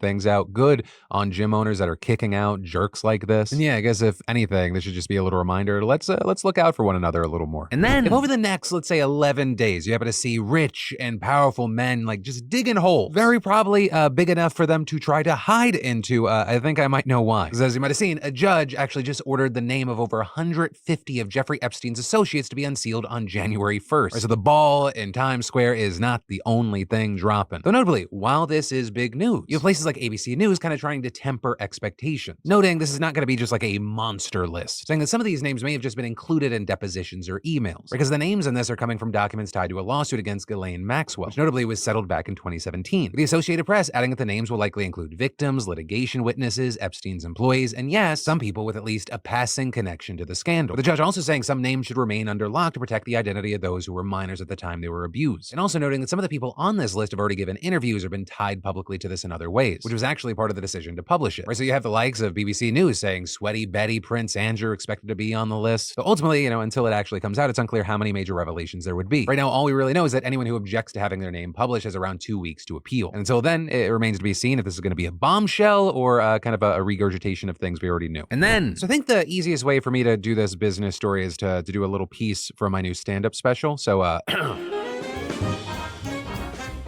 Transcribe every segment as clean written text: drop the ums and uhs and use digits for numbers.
things out. Good on gym owners that are kicking out jerks like this. And yeah, I guess if anything, this should just be a little reminder. Let's look out for one another a little more. And then, if over the next, let's say 11 days, you happen to see rich and powerful men like just digging holes, very probably big enough for them to try to hide into, I think I might know why. Because as you might have seen, a judge actually just ordered the name of over 150 of Jeffrey Epstein's associates to be unsealed on January 1st. Right, so the ball in Times Square is not the only thing dropping. Though notably, while this is big news, you have places like ABC News kind of trying to temper expectations, noting this is not going to be just like a monster list, saying that some of these names may have just been included in depositions or emails, because the names in this are coming from documents tied to a lawsuit against Ghislaine Maxwell, which notably was settled back in 2017. With the Associated Press adding that the names will likely include victims, litigation witnesses, Epstein's employees, and yes, some people with at least a passing connection to the scandal. The judge also saying some names should remain under lock to protect the identity of those who were minors at the time they were abused, and also noting that some of the people on this list have already given interviews or been tied publicly to this in other ways, which was actually part of the decision to publish it. Right, so you have the likes of BBC News saying Sweaty Betty, Prince Andrew expected to be on the list. So ultimately, until it actually comes out, it's unclear how many major revelations there would be. Right now, all we really know is that anyone who objects to having their name published has around 2 weeks to appeal. And until then, it remains to be seen if this is going to be a bombshell or kind of a regurgitation of things we already knew. And then, so I think the easiest way for me to do this business story is to do a little piece from my new stand-up special. So,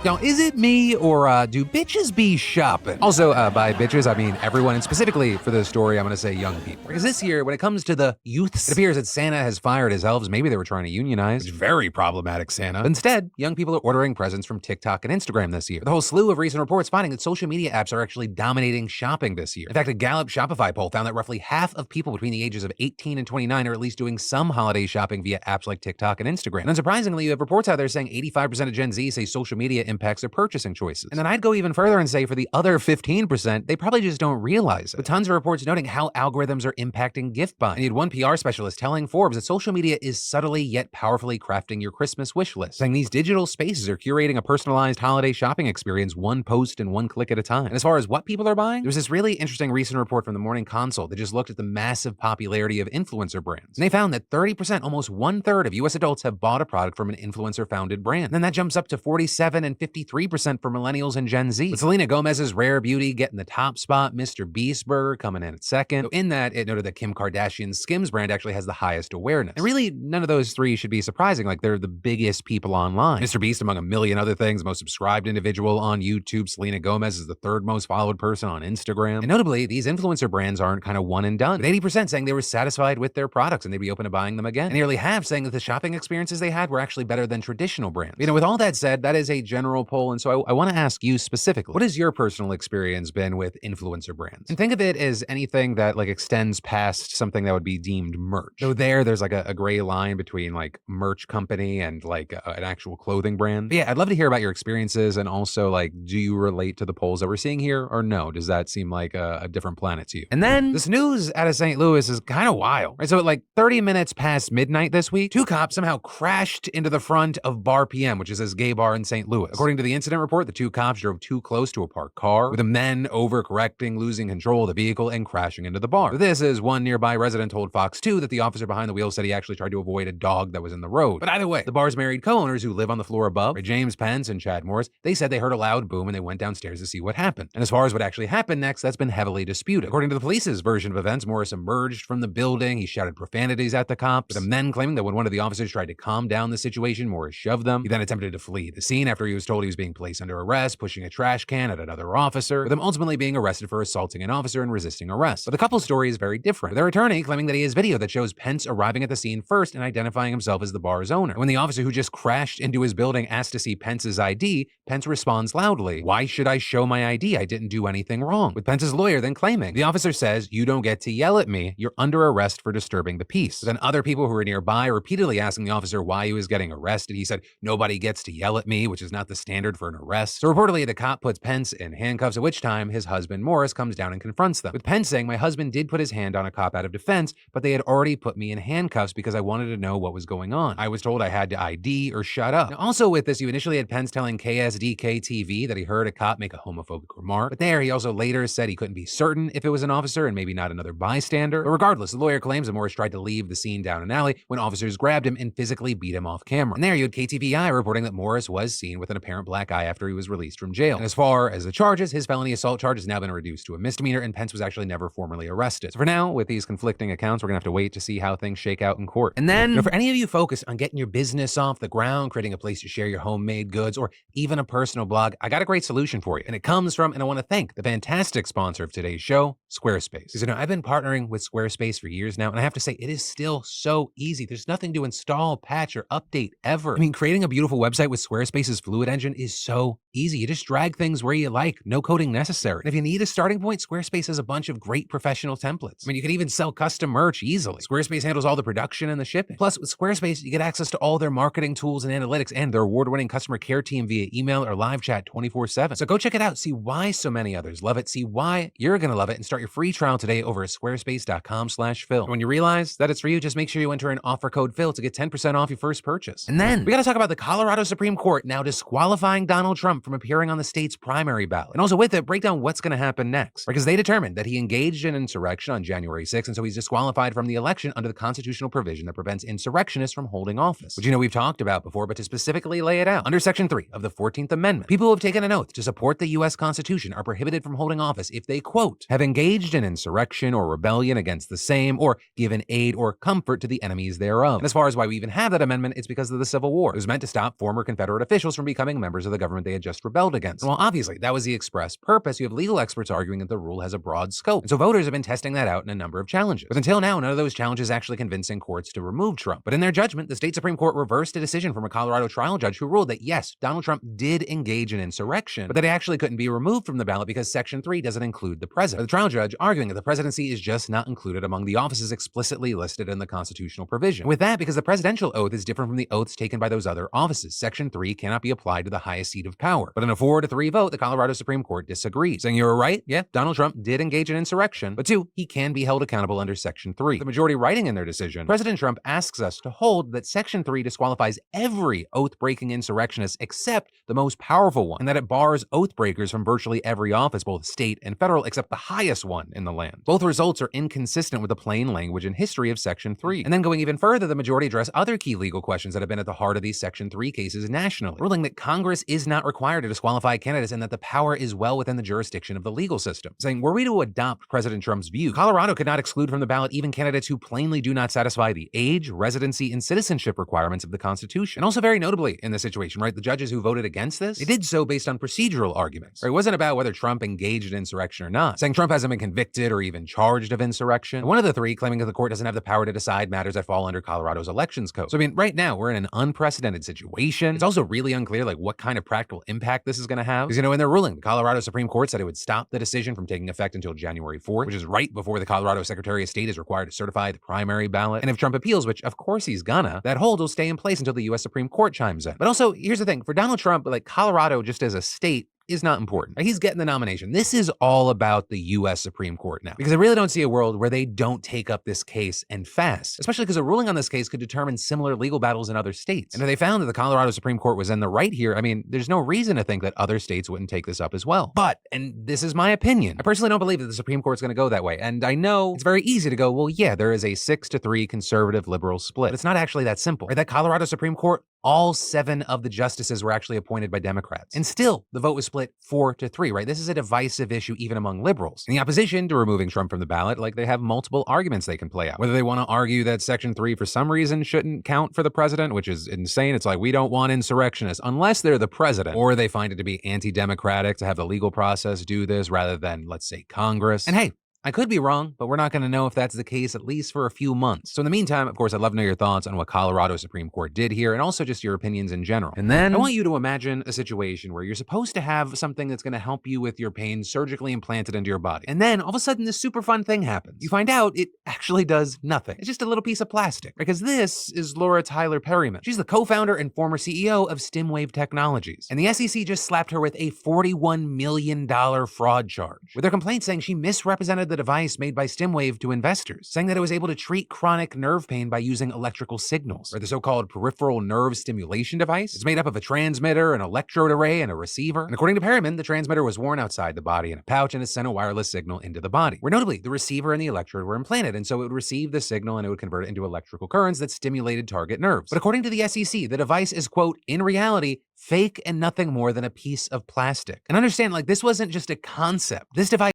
now, is it me or do bitches be shopping? Also, by bitches, I mean everyone, and specifically for this story, I'm going to say young people. Because this year, when it comes to the youths, it appears that Santa has fired his elves. Maybe they were trying to unionize. Which very problematic, Santa. But instead, young people are ordering presents from TikTok and Instagram this year, with a whole slew of recent reports finding that social media apps are actually dominating shopping this year. In fact, a Gallup Shopify poll found that roughly half of people between the ages of 18 and 29 are at least doing some holiday shopping via apps like TikTok and Instagram. And unsurprisingly, you have reports out there saying 85% of Gen Z say social media impacts their purchasing choices. And then I'd go even further and say for the other 15%, they probably just don't realize it. With tons of reports noting how algorithms are impacting gift buying. And you had one PR specialist telling Forbes that social media is subtly yet powerfully crafting your Christmas wish list, saying these digital spaces are curating a personalized holiday shopping experience one post and one click at a time. And as far as what people are buying, there's this really interesting recent report from the Morning Consult that just looked at the massive popularity of influencer brands. And they found that 30%, almost 1/3 of US adults have bought a product from an influencer-founded brand. And then that jumps up to 47 and 53% for millennials and Gen Z. With Selena Gomez's Rare Beauty getting the top spot, MrBeast burger coming in at second. So in that, it noted that Kim Kardashian's Skims brand actually has the highest awareness. And really, none of those three should be surprising, like they're the biggest people online. MrBeast, among a million other things, most subscribed individual on YouTube. Selena Gomez is the third most followed person on Instagram. And notably, these influencer brands aren't kind of one and done, with 80% saying they were satisfied with their products and they'd be open to buying them again. And nearly half saying that the shopping experiences they had were actually better than traditional brands. With all that said, that is a general poll, and so I want to ask you specifically, what has your personal experience been with influencer brands? And think of it as anything that like extends past something that would be deemed merch. So there's like a gray line between like merch company and like an actual clothing brand. But yeah, I'd love to hear about your experiences, and also like, do you relate to the polls that we're seeing here or no? Does that seem like a different planet to you? And then this news out of St. Louis is kind of wild, right? So at like 30 minutes past midnight this week, 2 cops somehow crashed into the front of Bar PM, which is this gay bar in St. Louis. According to the incident report, the 2 cops drove too close to a parked car, with the men overcorrecting, losing control of the vehicle, and crashing into the bar. This is one nearby resident told Fox 2 that the officer behind the wheel said he actually tried to avoid a dog that was in the road. But either way, the bar's married co-owners who live on the floor above, James Pence and Chad Morris, they said they heard a loud boom and they went downstairs to see what happened. And as far as what actually happened next, that's been heavily disputed. According to the police's version of events, Morris emerged from the building, he shouted profanities at the cops, with the men claiming that when one of the officers tried to calm down the situation, Morris shoved them. He then attempted to flee the scene after he was told he was being placed under arrest, pushing a trash can at another officer, with him ultimately being arrested for assaulting an officer and resisting arrest. But the couple's story is very different, with their attorney claiming that he has video that shows Pence arriving at the scene first and identifying himself as the bar's owner. When the officer who just crashed into his building asked to see Pence's ID, Pence responds loudly, "Why should I show my ID? I didn't do anything wrong." With Pence's lawyer then claiming, the officer says, "You don't get to yell at me. You're under arrest for disturbing the peace." Then other people who were nearby repeatedly asking the officer why he was getting arrested. He said, "Nobody gets to yell at me," which is not the standard for an arrest. So reportedly, the cop puts Pence in handcuffs, at which time his husband Morris comes down and confronts them, with Pence saying, "My husband did put his hand on a cop out of defense, but they had already put me in handcuffs because I wanted to know what was going on. I was told I had to ID or shut up." Now, also with this, you initially had Pence telling KSDK TV that he heard a cop make a homophobic remark, but there he also later said he couldn't be certain if it was an officer and maybe not another bystander. But regardless, the lawyer claims that Morris tried to leave the scene down an alley when officers grabbed him and physically beat him off camera. And there you had KTVI reporting that Morris was seen with an apparent black eye after he was released from jail. And as far as the charges, his felony assault charge has now been reduced to a misdemeanor, and Pence was actually never formally arrested. So for now, with these conflicting accounts, we're gonna have to wait to see how things shake out in court. And then, for any of you focused on getting your business off the ground, creating a place to share your homemade goods, or even a personal blog, I got a great solution for you. And it comes from, and I want to thank the fantastic sponsor of today's show, Squarespace. Because I've been partnering with Squarespace for years now, and I have to say, it is still so easy. There's nothing to install, patch, or update ever. I mean, creating a beautiful website with Squarespace's Fluid Engine is so easy. You just drag things where you like, no coding necessary. And if you need a starting point, Squarespace has a bunch of great professional templates. I mean, you can even sell custom merch easily. Squarespace handles all the production and the shipping. Plus, with Squarespace, you get access to all their marketing tools and analytics and their award-winning customer care team via email or live chat 24/7. So go check it out, see why so many others love it, see why you're gonna love it, and start your free trial today over at squarespace.com/Phil. When you realize that it's for you, just make sure you enter an offer code Phil to get 10% off your first purchase. And then we gotta talk about the Colorado Supreme Court now disqualifying Donald Trump from appearing on the state's primary ballot. And also with it, break down what's gonna happen next. Because they determined that he engaged in insurrection on January 6th, and so he's disqualified from the election under the constitutional provision that prevents insurrectionists from holding office. Which we've talked about before, but to specifically lay it out, under Section 3 of the 14th Amendment, people who have taken an oath to support the U.S. Constitution are prohibited from holding office if they, quote, have engaged in insurrection or rebellion against the same, or given aid or comfort to the enemies thereof. And as far as why we even have that amendment, it's because of the Civil War. It was meant to stop former Confederate officials from becoming members of the government they had just rebelled against. And while obviously that was the express purpose, you have legal experts arguing that the rule has a broad scope. And so voters have been testing that out in a number of challenges. But until now, none of those challenges actually convincing courts to remove Trump. But in their judgment, the state Supreme Court reversed a decision from a Colorado trial judge who ruled that yes, Donald Trump did engage in insurrection, but that he actually couldn't be removed from the ballot because Section 3 doesn't include the president. The trial judge arguing that the presidency is just not included among the offices explicitly listed in the constitutional provision. And with that, because the presidential oath is different from the oaths taken by those other offices, Section 3 cannot be applied to the highest seat of power. But in a 4-3 vote, the Colorado Supreme Court disagreed, saying you were right, yeah, Donald Trump did engage in insurrection, but 2, he can be held accountable under Section 3. The majority writing in their decision, President Trump asks us to hold that Section 3 disqualifies every oath-breaking insurrectionist except the most powerful one, and that it bars oath breakers from virtually every office, both state and federal, except the highest one in the land. Both results are inconsistent with the plain language and history of Section 3. And then going even further, the majority address other key legal questions that have been at the heart of these Section 3 cases nationally, ruling that Congress is not required to disqualify candidates and that the power is well within the jurisdiction of the legal system. Saying, were we to adopt President Trump's view, Colorado could not exclude from the ballot even candidates who plainly do not satisfy the age, residency, and citizenship requirements of the Constitution. And also very notably in this situation, right, the judges who voted against this, they did so based on procedural arguments. Right? It wasn't about whether Trump engaged in insurrection or not, saying Trump hasn't been convicted or even charged of insurrection. And one of the three claiming that the court doesn't have the power to decide matters that fall under Colorado's elections code. So I mean, right now we're in an unprecedented situation. It's also really unclear like what kind of practical impact this is going to have. Because in their ruling, the Colorado Supreme Court said it would stop the decision from taking effect until January 4th, which is right before the Colorado Secretary of State is required to certify the primary ballot. And if Trump appeals, which of course he's gonna, that hold will stay in place until the U.S. Supreme Court chimes in. But also, here's the thing, for Donald Trump, like Colorado just as a state is not important. He's getting the nomination. This is all about the U.S. Supreme Court now, because I really don't see a world where they don't take up this case and fast, especially because a ruling on this case could determine similar legal battles in other states. And if they found that the Colorado Supreme Court was in the right here, I mean, there's no reason to think that other states wouldn't take this up as well. But, and this is my opinion, I personally don't believe that the Supreme Court's going to go that way. And I know it's very easy to go, well, yeah, there is a 6-3 conservative liberal split. But it's not actually that simple. Right? That Colorado Supreme Court, all 7 of the justices were actually appointed by Democrats. And still, the vote was split 4-3, right? This is a divisive issue even among liberals. In the opposition to removing Trump from the ballot, like they have multiple arguments they can play out. Whether they want to argue that Section 3 for some reason shouldn't count for the president, which is insane. It's like, we don't want insurrectionists unless they're the president. Or they find it to be anti-democratic to have the legal process do this rather than, let's say, Congress. And hey, I could be wrong, but we're not going to know if that's the case at least for a few months. So in the meantime, of course, I'd love to know your thoughts on what Colorado Supreme Court did here and also just your opinions in general. And then I want you to imagine a situation where you're supposed to have something that's going to help you with your pain surgically implanted into your body. And then all of a sudden this super fun thing happens. You find out it actually does nothing. It's just a little piece of plastic. Because this is Laura Tyler Perryman. She's the co-founder and former CEO of StimWave Technologies. And the SEC just slapped her with a $41 million fraud charge, with their complaint saying she misrepresented the device made by Stimwave to investors, saying that it was able to treat chronic nerve pain by using electrical signals, or the so-called peripheral nerve stimulation device. It's made up of a transmitter, an electrode array, and a receiver. And according to Perriman, the transmitter was worn outside the body in a pouch and it sent a wireless signal into the body, where notably the receiver and the electrode were implanted, and so it would receive the signal and it would convert it into electrical currents that stimulated target nerves. But according to the SEC, the device is, quote, in reality, fake and nothing more than a piece of plastic. And understand, like, this wasn't just a concept. This device